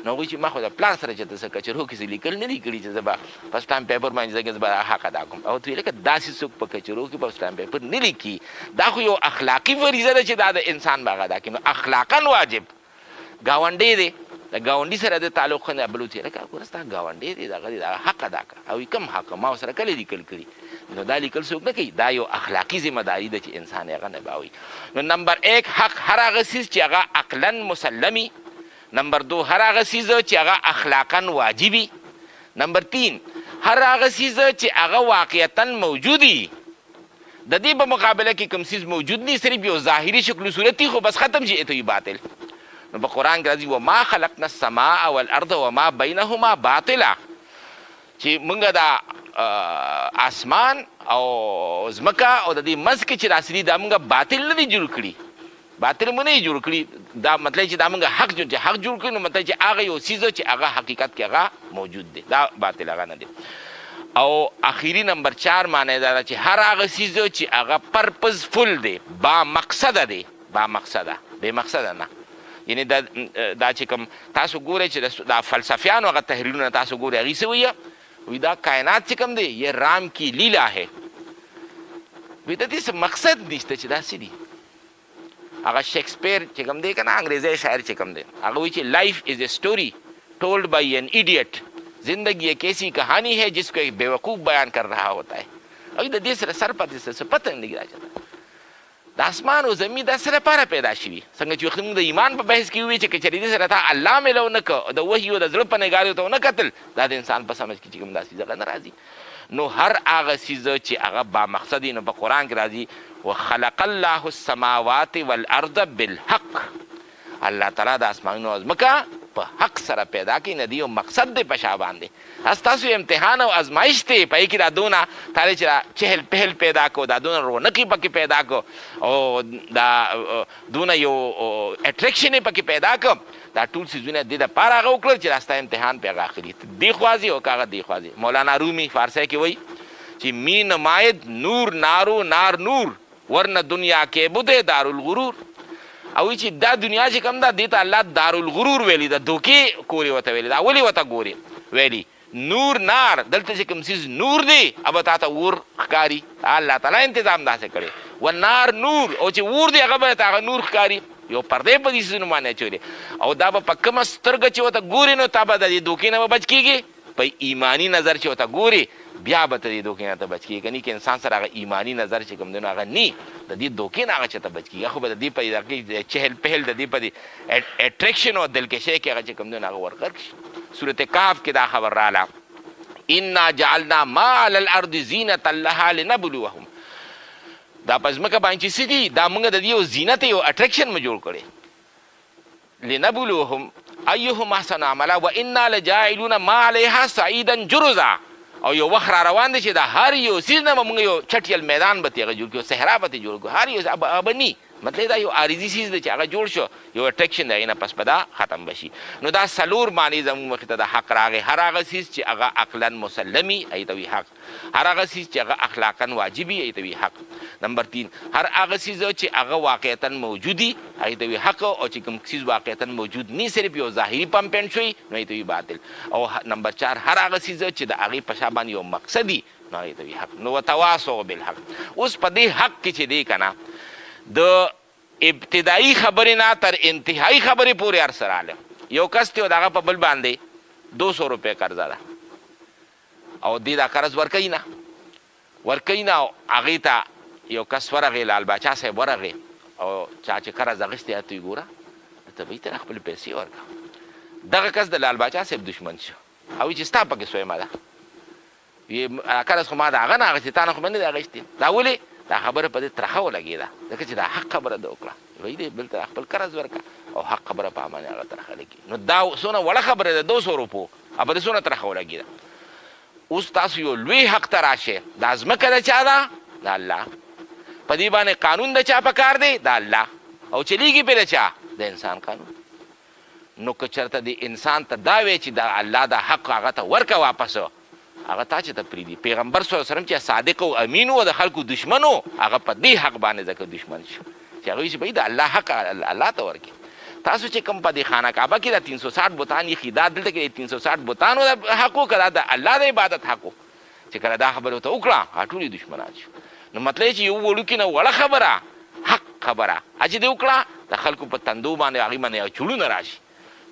نو هغوی چې ما خو د پلار سره چې ته څه کچرو کې څه لیکل نه دي کړي چې زه به په سټامپ پیپر باندې زه به حق ادا کوم. او ته وایې لکه داسې څوک په کچرو کې په سټامپ پیپر نه لیکي، دا خو یو اخلاقي فریضه ده چې دا د انسان به هغه ادا کړي. نو اخلاقا واجب. ګاونډی دی، د ګاونډي سره د تعلق نه بل وتی لکه ګوره ستا ګاونډی دی دغه دی حق ادا کړه، او کوم حق ما سره کله لیکل کړي. نو دا لیکل څوک نه کوي، دا یو اخلاقي ذمہ داري ده چې انسان هغه نباوي. نو نمبر 1 حق هر هغه څیز چې هغه عقلا مسلمي. نمبر 2 هر هغه څیز چې هغه اخلاقا واجبي. نمبر 3 هر هغه څیز چې هغه واقعتا موجودي. د دې په مقابله کې کوم څیز موجود نه، صرف یو ظاهري شکل صورتي خو بس ختم شي، ته باطل. نو په قرآن کې راځي وما خلقنا السماء والارض وما بینهما باطلا، چې موږ دا آسمان او ځمکه او د دې منځ کې چې راسي دا موږ باطل نه دي جوړ کړي، باطل مو نه جوړ کړي. دا مطلب چې دا موږ حق جوړ کړي، نو مطلب چې هغه یو څیز چې هغه حقیقت کې هغه موجود دی، دا باطل هغه نه دی. او اخیری نمبر 4 معنی دا چې هر هغه څیز چې هغه پرپزفل دی، با مقصده دی، با مقصده بې مقصده نه. یعنی دا چې کوم تاسو ګورئ چې دا فلسفیانو هغه تحریرونه تاسو ګورئ، هغې څه وایي؟ وایي دا کائنات چې کوم دی یہ رام کی لیلا ہے. وایي د دې څه مقصد نشته چې دا څه دي. هغه شیکسپیر چې کوم دی که نه انګریزی شاعر چې کوم دی، هغه وایي چې لائف از اے اسٹوری ٹولڈ بائی این ایڈیٹ، زندگی ایک ایسی کہانی ہے جس کو ایک بیوقوف بیان کر رہا ہوتا ہے. او د دې سره سر پاتې څه پته نه لګي راځي. د اسمان او زمین د څه لپاره پیدا شوي؟ څنګه چې وخت موږ د ایمان په بحث کې ووایي چې که چېرې دې سره تا الله میلو نه کړه د وحي او د زړه په نګارو ته ونه کتل، دا د انسان په سمجھ کې چې کوم دا څیز هغه نه راځي. نو هر هغه څیز چې هغه با مقصد نو په قرآن کې راځي وخلق الله السماوات والارض بالحق، الله تعالی د اسمانونو او ځمکه په حق سره پیدا کړي، نه دی یو مقصد دی په شا باندې. ستاسو امتحان او ازمایش دی په کې دا دونه تاله چې چهل پهل پیدا کو، دا دونه رونقي پکې پیدا کو، او دا دونه یو اټریکشن پکې پیدا کو، دا ټول څیزونه د دې دپاره هغه وکړل چې راسته امتحان پې هغه اخلي، دی خوازي او کاغه دی خوازي. مولانا رومي فارسی کې وایي چې می نماید نور نارو نار نور ورنه دنیا کې بوده دارالغرور. او چې دا دنیا چې کوم ده دې ته الله دارالغرور ویلي ده، دوکې کورې ورته ویلي ده. ولې ورته ګورې ویلي نور نار، دلته چې کوم څیز نور دی ابه تا ته اور ښکاري، الله تعالی تنظیم داسې کړی. و نار نور، او چې اور دی هغه به ته هغه نور ښکاري، یو پردې په دې څیزونو باندې اچولې. او دا به په کومه سترګه چې ورته ګورې نو تا به د دې دوکې نه به بچ کېږي، په ایماني نظر چې ورته ګورې بیا به ته دې دوکې نه ته بچ کېږي. که نه که انسان سره هغه ایماني نظر چې کوم دی نو هغه نه د دې دوکې نه هغه چې ته بچ کېږي، خو به د دې په دې چهل پهل د دې په دې اټریکشن او دلکشۍ کې هغه چې کوم دی نو هغه ورغرق شي. سورت کهف کې دا خبر رااله انا جعلنا ما علی الارض زینة لها لنبلوهم، دا په ځمکه باندې چې څه دي دا موږ د دې یو زینت یو اټریکشن مو جوړ کړی، لنبلوهم ایهم احسن عملا و انا لجاعلون ما علیها صعیدا جرزا. او یو وخت را روان دی چې دا هر یو څیز نه به موږ یو چټیل میدان به ترې جوړ کړو، صحرا به ترې جوړ کړو، هر یو به نی مطلب دا یو عارضي څیز دی چې هغه جوړ شو، یو اټریکشن دی، هغې نه پس به دا ختم بشي. نو دا څلور معنی زموږ مخې ته د حق راغی. هر هغه څیز چې هغه عقلا مسلمي هغې ته وي حق، هر هغه څیز چې هغه اخلاقا واجبي هغې ته وي حق. نمبر 3 هر هغه څیز چې هغه واقعتا موجودي هغې ته وي حق، او چې کوم څیز واقعتا موجود نه صرف یو ظاهري پمپینټ شوي نو هغې ته وي باطل. او نمبر 4 هر هغه څیز چې د هغې په شا باندې یو مقصدي نو هغې ته وي حق. نو وتواصوا بالحق. اوس په دې حق کې چې دی که نه د ابتدایي خبرې نه تر انتهایی خبرې پورې هر څه راغلی. یو کس دی او د هغه په بل باندې 200 روپۍ قرضه ده او دې دا قرض ورکوي نه او هغې ته یو کس ورغی لال باچا صاحب ورغی او چا چې قرض اخیستی هغه ته یې ګوره ته به یې ته خپلې پیسې ورکړه. دغه کس د لال باچا صاحب دشمن شو او چې ستا پکې سویمه ده، قرض خو ما د هغه نه اخیستې، تا نه خو مې نه دی اخیستې. دا ولې؟ دا خبره په دې ترخه ولګېده ځکه چې دا حق خبره ده وکړه، وایي دی بل ته خپل قرض ورکړه او حق خبره په باندې هغه ترخه لګي. نو دا څونه وړه خبره ده 200 روپو ابه د څونه ترخه ولګېده. اوس تاسو یو لوی حق ته راشئ، دا ځمکه د چا ده؟ د الله. په دې باندې قانون د چا په کار دی؟ د الله. او چلیږي پې د چا؟ د انسان قانون. نو که چېرته د انسان ته دا وی چې د الله دا حق هغه ته ورکه واپس، هغه تا چې ته پرېږدي. پیغمبر صلی الله علیه وسلم چې صادق او امین و د خلکو دشمن و، هغه په دې حق باندې ځکه دشمن شو چې هغه وایي چې بهی د الله حق الله ته ورکړي. تاسو چې کوم په دې خانه کعبه کې د 360 بتان ایښي، دا دلته کې د 360 بتانو د حق و که دا د الله د عبادت حق و؟ چې کله دا خبره ورته وکړه هغه ټول یې دشمنان شو. نو مطلب چې یو وړوکي نه وړه خبره حق خبره چې دې وکړه د خلکو په تندو باندې هغې باندې یو چړونه راشي.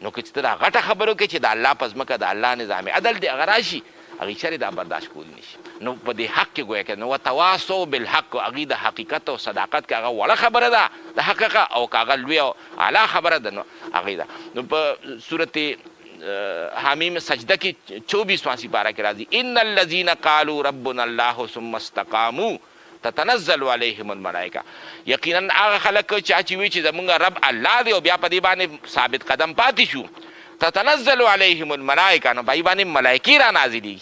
نو که چې ته دا غټه خبره وکړې چې د الله په ځمکه د الله نظام عدل دی هغه راشي، هغې چرې دا برداشت کولی نشي. نو په دې حق کې ګویا که نو وتواصوا بالحق، هغې د حقیقت او صداقت کې هغه وړه خبره ده د حقیقت، او که هغه لوی او اعلی خبره ده نو هغې ده. نو په صورت حمیم سجده کې 24واں سپاره کې راځي ان الذین قالوا ربنا الله ثم استقاموا تتنزل علیهم الملائکه. یقینا هغه خلک چې وایي چې زمونږ رب الله دی او بیا په دې باندې ثابت قدم پاتې شو، تتنزل علیهم الملائکه، نو پای باندې ملائکې را نازلېږي.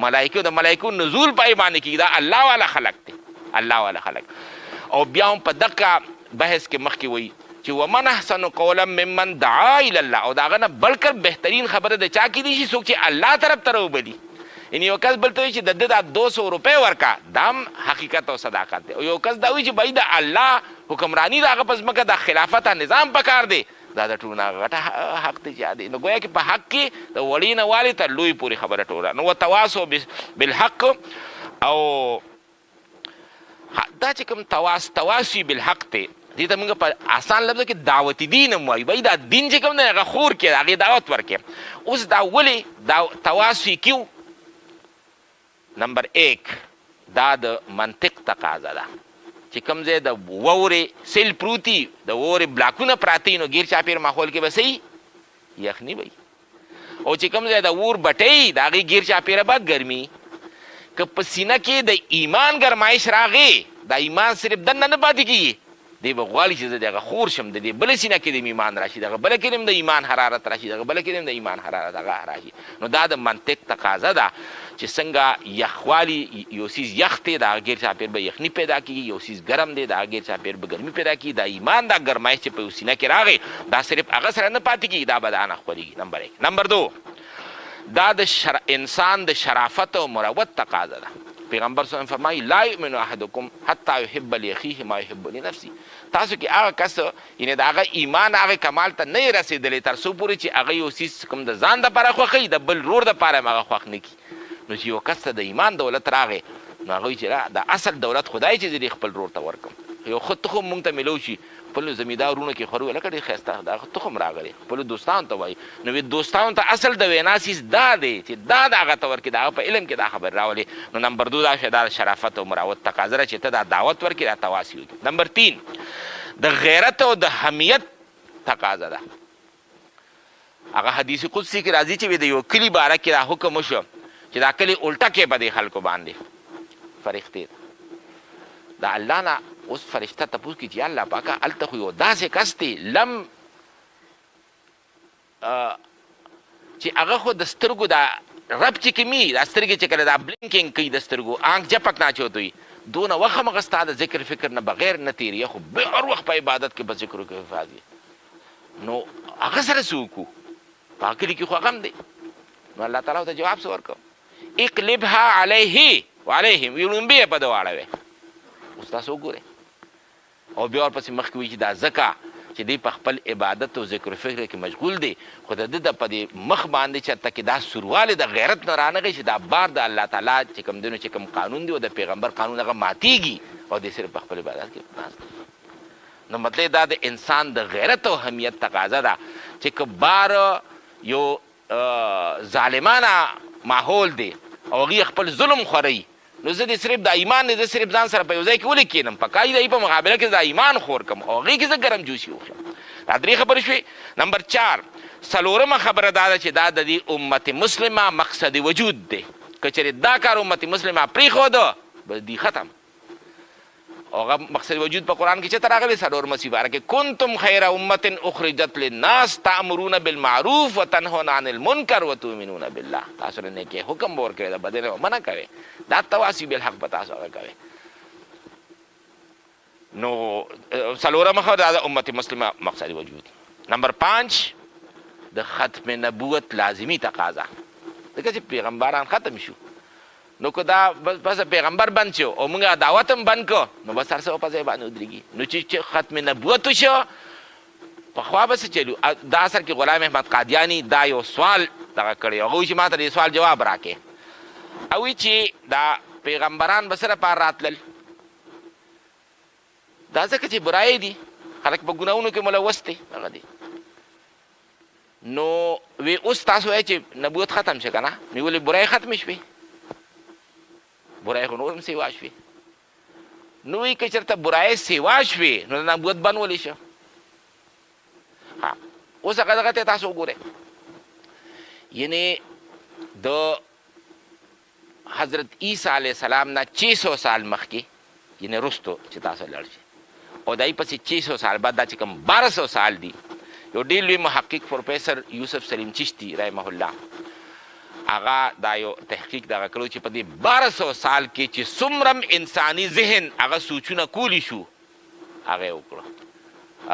ملائکو د ملائکو نزول پای باندې کېږي، دا الله والا خلق دی، الله والا خلق. او بیا هم په دقه بحث کې مخکې وایي چې ومن احسن قولا ممن دعا الی الله، او د هغه نه بلکې بهترین خبره د چا کېدی شي څوک چې الله طرف ته راوبلي. یعنې یو کس بل ته وایي چې د ده دا 200 روپۍ ورکه، دا هم حقیقت او صداقت دی. او یو کس دا وایي چې بهی د الله حکمراني د هغه په ځمکه د خلافت نظام پکار دی، دا د ټولو نه غټه حق دی چې دی. نو گویا کې په حق کې د وړي نه والې تر لوی پورې خبره ټوله. نو وتواصوا بالحق، او دا چې کوم تواصي بالحق دی دې ته موږ په آسان لفظ کې دعوت دین هم وایو. بهی دا دین چې کوم دی هغه خور کړي، هغې دعوت ورکړي. اوس دا ولې دا تواصي کیو؟ نمبر 1 دا د منطق تقاضا ده. چې کوم ځای د واورې سیل پروتي د واورې بلاکونه پراته نو ګیر چاپیر ماحول کې به صحیح یخني وي او چې کوم ځای د اور بټۍ د هغې ګیر چاپیره به ګرمي که په سینه کې د ایمان ګرمایش راغې دا ایمان صرف دننه نه پاتې کېږي دی به غواړي چې زه د هغه خور شم د دې بله سینه کې د ایمان راشي دغه بله کې د ایمان حرارت راشي دغه بله کې د ایمان حرارت هغه راشي نو دا د منطق تقاضا ده چې څنګه یخوالي یو څیز یخ دی د هغه ګیر چاپیر به یخني پیدا کېږي یو څیز ګرم دی د هغه ګیر چاپیر به ګرمي پیدا کېږي دا ایمان دا ګرمایش چې په یو سینه کې راغی دا صرف هغه سره نه پاتې کېږي دا به د انه خپرېږي نمبر 1 نمبر 2 دا د انسان د شرافت او مروت تقاضا ده پیغمبر صلی الله علیه وسلم فرمایي لا یؤمن احدکم حتی یحب لاخیه ما یحب لنفسه تاسو کې هغه کس یعنې د هغه ایمان هغه کمال ته نه رسېدلی تر څو پورې چې هغه یو څیز کوم د ځان دپاره خوښوي د بل رور دپاره هم هغه خوښ نه کړي نو چې یو کس ته د ایمان دولت راغی نو هغه وایي چې د اصل دولت خدای چې زه دې خپل رور ته ورکړم یو ښه تخم مونږ ته میلو شي خپلو زمیندارونو کې خورو لکه ډېر ښایسته دا تخم راغلی خپلو دوستانو ته وایي نو دوستانو ته اصل د وینا سیز دا دی چې دا د هغه ته ورکړي د هغه په علم کې دا خبر راولي نو نمبر 2 دا شی دا شرافت او مراوت تقاضا ده چې ته دا دعوت ورکړي دا تواصي وکړي نمبر 3 د غیرت او د حمیت تقاضا ده هغه حدیث قدسی کې راځي چې د یو کلي باره کې دا حکم وشو چې دا کلي الټه کې به دې خلکو باندې فرښتې د الله نه اوس فرشته تپوس کړي چې الله پاکه هلته خو یو داسې کس دی لم چې هغه خو د سترګو دا رب چې کوي دا سترګې چې کله دا بلینکینګ کوي د سترګو آنک جپک ناچوت وي دونه وخت همغه ستا د ذکر فکر نه بغیر نه تېري خو هر وخت په عبادت کې په ذکرو کې حفاظ نو هغه سره څه وکړو په کلي کې خو هغه هم دی نو الله تعالی ورته جواب څه ورکړو اقلبها علیه وعلیهم وي لومبې یې په ده واړوئ اوس تاسو وګورئ او بیا ورپسې مخکې وایي چې دا ځکه چې دی په خپل عبادت او ذکر فکر کې مشغول دی خو د ده په دې مخ باندې چېرته کې دا سوروالی د غیرت نه رانغی چې دا بار د الله تعالی چې کوم دی نو چې کوم قانون دی او د پیغمبر قانون هغه ماتیږي او دی صرف په خپل عبادت کې ناست دی نو مطلب دا د انسان د غیرت او حمیت تقاضا ده چې که بار یو ظالمانه ماحول دی او هغوی خپل ظلم خورئ نو زه دې صرف د ایمان نه زه صرف ځان سره په یو ځای کې ولې کښېنم په کار د په مقابله کې د ایمان خور کړم او هغې کې زه ګرم جوشي وخورم دا 3 خبرې شوې نمبر 4 څلورمه خبره دا ده چې دا د دې امت مسلمه مقصد وجود دی که چېرې دا کار امت مسلمه پرېښوده بس دی ختم او هغه مقصد وجود په قرآن کې چېرته راغلی څلورمه سپاره کې کنتم خیر امت اخرجت للناس تأمرون بالمعروف وتنهون عن المنکر وتؤمنون بالله تاسو له نیکۍ حکم به ورکوئ د بدۍ نه منع کوئ دا تواصي بالحق به تاسو هغه کوئ نو څلورمه خبره دا د امت مسلمه مقصد وجود نمبر 5 د ختم نبوت لازمي تقاضا ځکه چې پیغمبران ختم شو نو که دا بس پیغمبر بند شو او موږ دعوت هم بند کو نو بس هر څه په ځای باندې ودرېږي نو چې ختم نبوت وشو پخوا به څه چلو دا اصل کې غلام احمد قادیاني دا یو سوال دغه کړی هغه وایي چې ما ته د سوال جواب راکړې او وایي چې دا پیغمبران به څه لپاره راتلل دا ځکه چې برایې دي خلک په ګناهونو کې ملوث دی هغه دی نو وی اوس تاسو وایئ چې نبوت ختم شه که نه نو ولې برایې ختمې شوې برای خو نور هم سیوا شوې نو وایي که چېرته برای سیوا شوې نو د نبوت بند ولې شه اوس هغه دغه ته تاسو وګورئ یعنې د حضرت عیسی علیه السلام نه 600 سال مخکې یعنې رستو چې تاسو لاړ شئ او دای پسې 600 سال بعد دا چې کوم 1200 سال دي یو ډېر لوی محقق پروفیسر یوسف سلیم چشتي رحمه الله هغه دا یو تحقیق دغه کړی چې په دې 1200 سال کې چې څومره انساني ذهن هغه سوچونه کولی شو هغه یې وکړه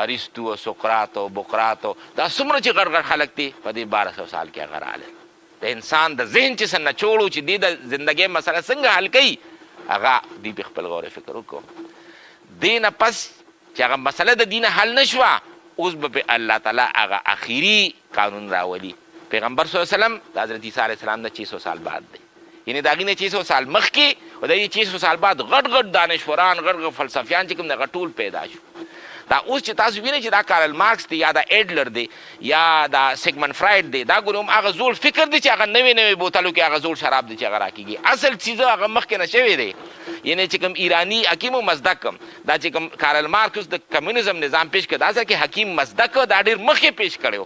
ارسطو او سقراط او بقراط دا څومره چې غټ غټ خلک دي په دې 1200 سال کې هغه راغلل د انسان د ذهن چې څه نچوړ و چې دې د زندګۍ مسله څنګه حل کوي هغه دوی په خپل غور فکر وکړو دې نه پس چې هغه مسله د دین حل نه شوه اوس به په الله تعالی هغه اخري قانون راولي پیغمبر صلی الله علیه وسلم د حضرت عیسی علیه السلام نه 600 سال بعد دی یعنی د هغې نه 600 سال مخکې او د 600 سال بعد غټ غټ دانشوران غټ غټ فلسفیان چې کوم دغه ټول پیدا شو دا اوس چې تاسو وینئ چې دا کارل مارکس دی یا دا ایډلر دی یا دا سیګمن فرایډ دی دا ګورم هغه زوړ فکر دی چې هغه نوې بوتلو کې هغه زوړ شراب دی چې هغه راکېږي اصل چیز هغه مخکې نه شوی دی یعنی چې کوم ایرانی حکیم مصدق دا چې کوم کارل مارکس د کمیونزم نظام پیش کړ دا ځکه کې حکیم مصدق دا ډېر مخکې پیش کړی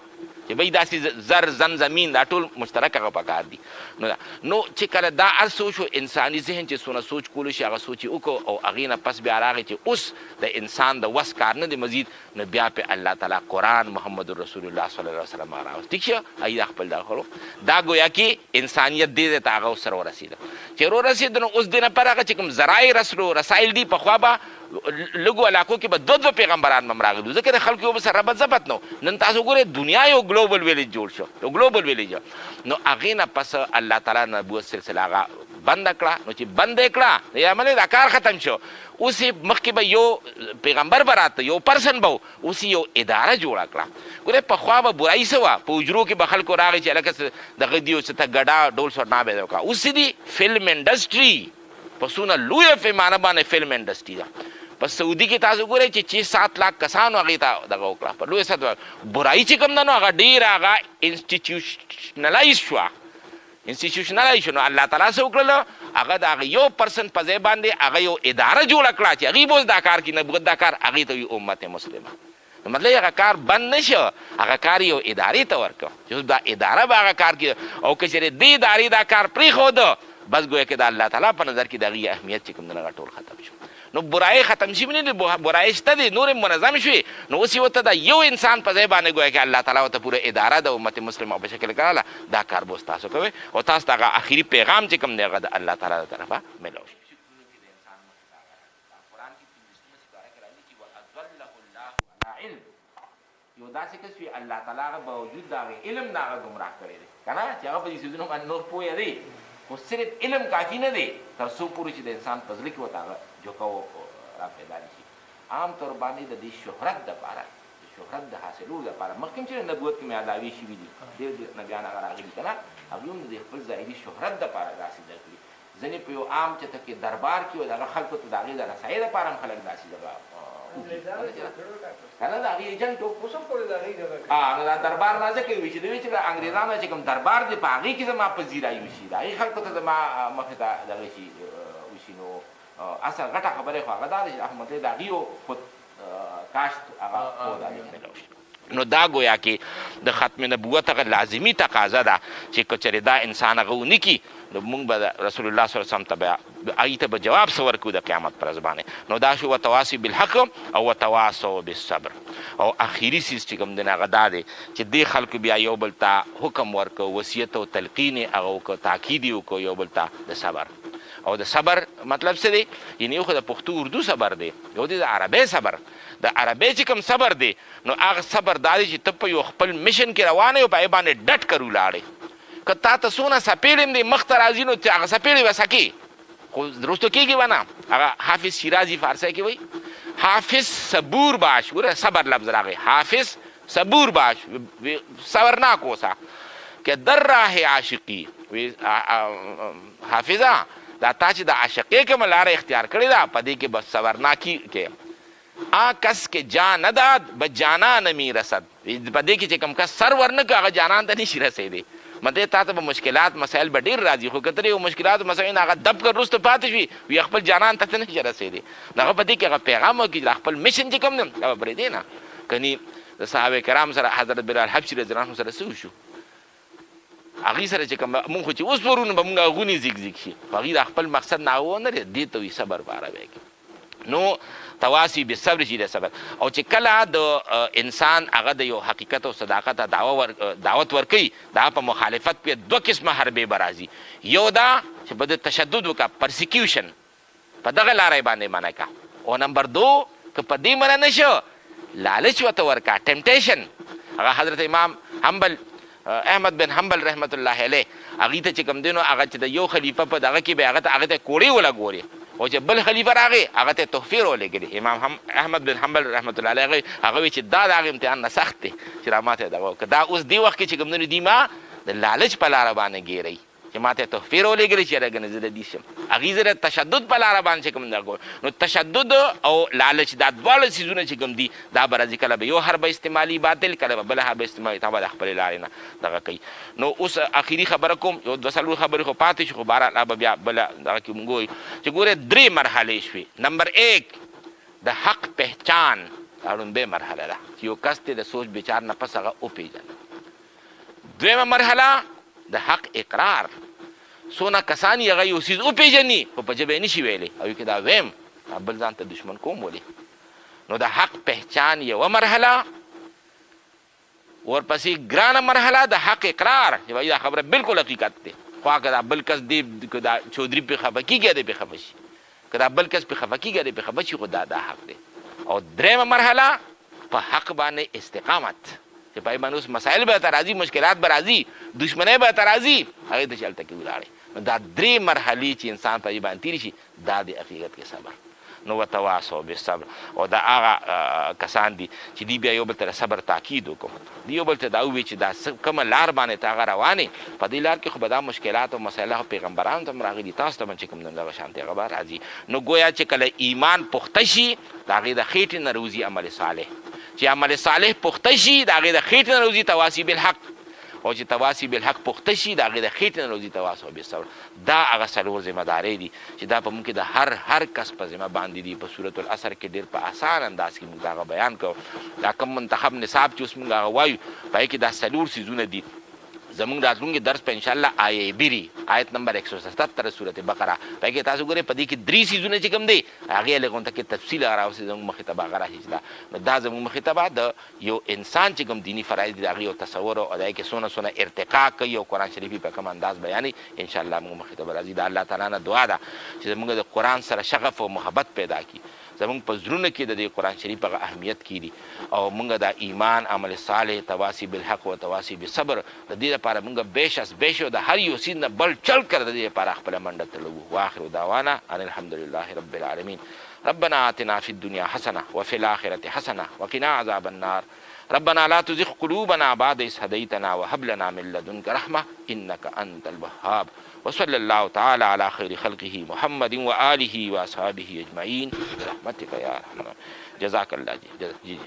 چې بھئی داسې زر زم زمین دا ټول مشترک هغه پکار دي نو چې کله دا هر څه وشو انساني ذهن چې څونه سوچ کولی شي هغه سوچ یې وکړو او هغې نه پس بیا راغی چې اوس د انسان د وس کار نه دی مزید نو بیا پې الله تعالی قرآن محمد رسول الله صلی الله علیه وسلم راوست ټیک شه هغې دا خپل دا کړو دا گویا کې انسانیت دې ځای ته هغه اوس سره ورسېده چې ورسېده نو اوس دې نه پر هغه چې کوم ذرایع رسایل دي پخوا به لږو علاقو کې به دوه پیغمبران هم راغلي ځکه د خلکو یو بل سره ربط ضبط نه نن تاسو ګورئ دنیا یو ګلوبل ویلیج جوړ شو یو ګلوبل ویلیج نو هغې نه پس الله تعالی نبوت سلسله هغه بنده کړه نو چې بنده یې کړه یا منې دا کار ختم شو اوس یې مخکې به یو پیغمبر به راته یو پرسن به اوس یو اداره جوړه کړه ګورئ پخوا به برایي څه وه په حجرو کې به خلکو راغی چې هلکه دغه دي څه ته ګډا ډول سورنا به یې وکړه اوس دي فلم انډسټري په څونه لویه پیمانه باندې فلم انډسټري ده په سعودي کې تاسو ګورئ چې 6-7 لاک کسانو هغې ته دغه وکړه په لویه سطح برایي چې کوم ده نو هغه ډېره هغه انسټیټیوشنلایز شوه انسټیټیوشنلایز شو نو الله تعالی څه وکړله هغه د هغه یو پرسن په ځای باندې هغه یو اداره جوړه کړه چې هغې به اوس دا کار کړي نبوت دا کار هغې ته وي امت مسلمه نو مطلب هغه کار بند نه شو هغه کار یو ادارې ته ورکړه چې دا اداره به هغه کار کړي او که چېرې دې ادارې دا کار پرېښوده بس گویا کې د الله تعالی په نظر کې د هغې اهمیت چې کوم دی هغه ټول ختم شو نو برایي ختم شوي نه دي برایي شته دي نورې منظم شوې نو اوس یې ورته د یو انسان په ځای باندې گویا کې الله تعالی ورته پوره اداره د امت مسلمه په شکل کړله دا کار به اوس تاسو کوئ او تاسو ته هغه اخري پیغام چې کوم دی هغه د الله تعالی د طرفه میلاو شي یو داسې کس وي الله تعالی هغه باوجود د هغې علم د هغه ګمراه کړی دی که نه چې هغه په دې څیزونو باندې نور پوهه دی خو صرف علم کافي نه دی تر څو پورې چې د انسان په زړه کې ورته هغه جوکه را پیدا نه شي عام طور باندې د دې شهرت دپاره د شهرت د حاصلولو دپاره مخکې هم چې نبوت کې مې یاداوې شوي دي ډېر نبیان هغه راغلي که نه هغوی هم د خپل ظاهري شهرت دپاره داسې در کړي ځینې په یو عام چته کې دربار کې و د هغه خلکو ته د هغې د رسایۍ دپاره هم خلک داسې دغه کنه د هغې ایجنټ نو دا دربار ما ځکه وي چې دوی چې د انګریزانو چې کوم دربار دی په هغې کې زما پذیرایي وشي د هغې خلکو ته زما مخې ته دغه شي وشي نو اصل غټه خبره خو هغه دا ده چې احمد د هغې یو خود کاشت هغه خود نو دا گویا کې د ختم نبوت هغه لازمي تقاضا ده چې که چېرې دا انسان هغه ونه کړي نو موږ به رسول الله صلی الله علیه وسلم ته به هغې ته به جواب څه ورکړو د قیامت پر ورځ باندې نو دا شو وتواصي بالحق او وتواصو بالصبر او اخري څیز چې کوم دی هغه دا دی چې دې خلکو بیا یو بل ته حکم ورکړو وصیت او تلقین یې هغه وکړو تاکید یې وکړو یو بل ته د صبر او د صبر مطلب څه دی یعنې یو خو د پښتو اردو صبر دی یو دی د عربۍ صبر د عربۍ چې کوم صبر دی نو هغه صبر دا دی چې ته په یو خپل مشن کې روان یې او په هغې باندې ډټ کر ولاړې که تا ته څونه سپېړ هم دی مخ ته راځي نو هغه سپېړې به سکې خو وروستو کېږي به نه هغه حافظ شیرازي فارسی کې وایي حافظ صبور باش ګوره صبر لفظ راغی حافظ صبور باش صبرناک اوسه که در راه عاشقي حافظه دا تا چې د عاشقۍ کومه لاره اختیار کړې ده په دې کې به صبرناکي کې آ کس کې جان نداد به جانان می رسد په دې کې چې کوم کس سر ورنه که هغه جانان ته نشي رسېدی مطلب تا ته به مشکلات مسایل به ډېر راځي خو که ته د یو مشکلاتو مسایل هغه دب کړ وروسته پاتې شوي وي خپل جانان ته ته نشي رسېدی نو هغه په دې کې هغه پیغام وکړي د خپل مشن چې کوم دی هغه پرېږدې نه کني د صحابه کرام سره حضرت بلال حبشي رضی الله عنه سره څه وشو هغې سره چې کوم مونږ خو چې اوس ورونو به مونږ هغونې زیګ زیګ شي خو هغې د خپل مقصد نه هغه ونه دی دې ته وي صبر په عربی کې نو تواصي بالصبر چې د صبر او چې کله د انسان هغه د یو حقیقت او صداقت دعوت ورکوي دا په مخالفت کې دوه قسمه حربې به راځي یو دا چې به د تشدد وکړه پرسیکیوشن په دغه لاره باندې منع کړه او نمبر دو که په دې منع نه شو لالچ ورته ورکړه ټمپټیشن هغه حضرت امام حنبل احمد بن حنبل رحمت الله علیه هغې ته چې کوم دی نو هغه چې د یو خلیفه په دغه کې به هغه ته کوړې ولګورې او چې بل خلیفه راغی هغه ته تحفې راولېږلې امام احمد بن حنبل رحمت الله علیه هغه وایي چې دا د هغې امتحان نه سخت دی چې را ماته دغه وکړه دا اوس دې وخت کې چې کوم دی نو دي ما د لالچ په لاره باندې ګیرئ چې ماته تحفې راولېږلې چې یاره ګنې زه د دې شم هغې زه د تشدد په لاره باندې چې کوم دا کول نو تشدد او لالچ دا دواړه څیزونه چې کوم دي دا به راځي کله به یو حرب استعمالي باطل کله به بله حرب استعمالي تا به د خپلې لارې نه دغه کوي نو اوس اخري خبره کوم یو دوه څلور خبرې خو پاتې شو خو بهرحال به بیا بله دغه کې مونږ ووایو چې ګورې درې مرحلې شوې نمبر 1 د حق پہچان دا لومبۍ مرحله ده چې یو کس دی د سوچ بچار نه پس هغه وپېژني دویمه مرحله د حق اقرار څونه کسان یې هغه یو څیز وپېژني خو په ژبه یې نشي ویلی او که دا ویم بل ځان ته دشمن کوم ولې نو د حق پہچان یوه مرحله ورپسې ګرانه مرحله د حق اقرار چې وایي دا خبره بالکل حقیقت دی خو که دا بل کس دی که دا چودري پې خفه کېږي دی پې خفه شي که دا بل کس پې خفه کېږي دی پې خفه شي خو دا حق دی او درېیمه مرحله په حق باندې استقامت چې پای باندې اوس مسایل به ته راځي مشکلات به راځي دشمنۍ به ته راځي هغې ته چې هلته کې ولاړې نو دا درې مرحلې چې انسان په دې باندې تېرې شي دا د حقیقت کې صبر نو وتواصوا بالصبر او دا هغه کسان دي چې دی بیا یو بل ته د صبر تاکید وکړو دی یو بل ته دا ووایي چې دا کومه لار باندې ته هغه روانې په دې لار کې خو به دا مشکلات او مسایل خو پیغمبرانو ته هم راغلي تاسو ته هم چې کوم دغه شانتې هغه به راځي نو گویا چې کله ایمان پخته شي د هغې د خېټې نه روزي عمل صالح چې عمل صالح پخته شي د هغې د خېټې نه روزي تواصي بالحق او چې تواصي بالحق پخته شي د هغې د خېټې نه روزي تواصو بالصبر دا هغه څلور ذمهدارۍ دي چې دا په موږ کې د هر کس په ذمه باندې دي په صورت العصر کې ډېر په اسان انداز کې موږ هغه بیان کوو دا کم منتخب نصاب چې اوس موږ هغه وایو په هغې کې دا څلور څیزونه دي زمونږ راتلونکي درس په انشاءالله آیې بیري آیت نمبر 177 صورت بقره په هغې کې تاسو ګورئ په دې کې درې څیزونه چې کوم دی هغې لږ غونته کې تفصیل راوستې زموږ مخې ته به هغه راشي چې نو دا زموږ مخې ته به د یو انسان چې کوم دیني فرایض دي د هغې یو تصور او د هغې کې څونه ارتقا کوي او قرآن شریفي په کوم انداز بیانوي انشاءالله موږ مخې ته به راځي د الله تعالی نه دعا ده چې زموږ د قرآن سره شغف او محبت پیدا کړي زمونږ په زړونو کې د دې قرآن شریف هغه اهمیت کې دي او موږ د ایمان عمل صالح تواصي بالحق و تواصي بالصبر د دې لپاره موږ بیشو د هر یو څیز نه بل چل کړ د دې لپاره خپله منډه تلو واخر دعوانا ان الحمد لله رب العالمين ربنا آتنا في الدنيا حسنة وفي الآخرة حسنة وقنا عذاب النار ربنا لا تزغ قلوبنا بعد إذ هديتنا وهب لنا من لدنك رحمة إنك أنت الوهاب وصلى الله تعالى على خير خلقه محمد وآله وأصحابه أجمعين برحمتك يا أرحم جزاك الله جي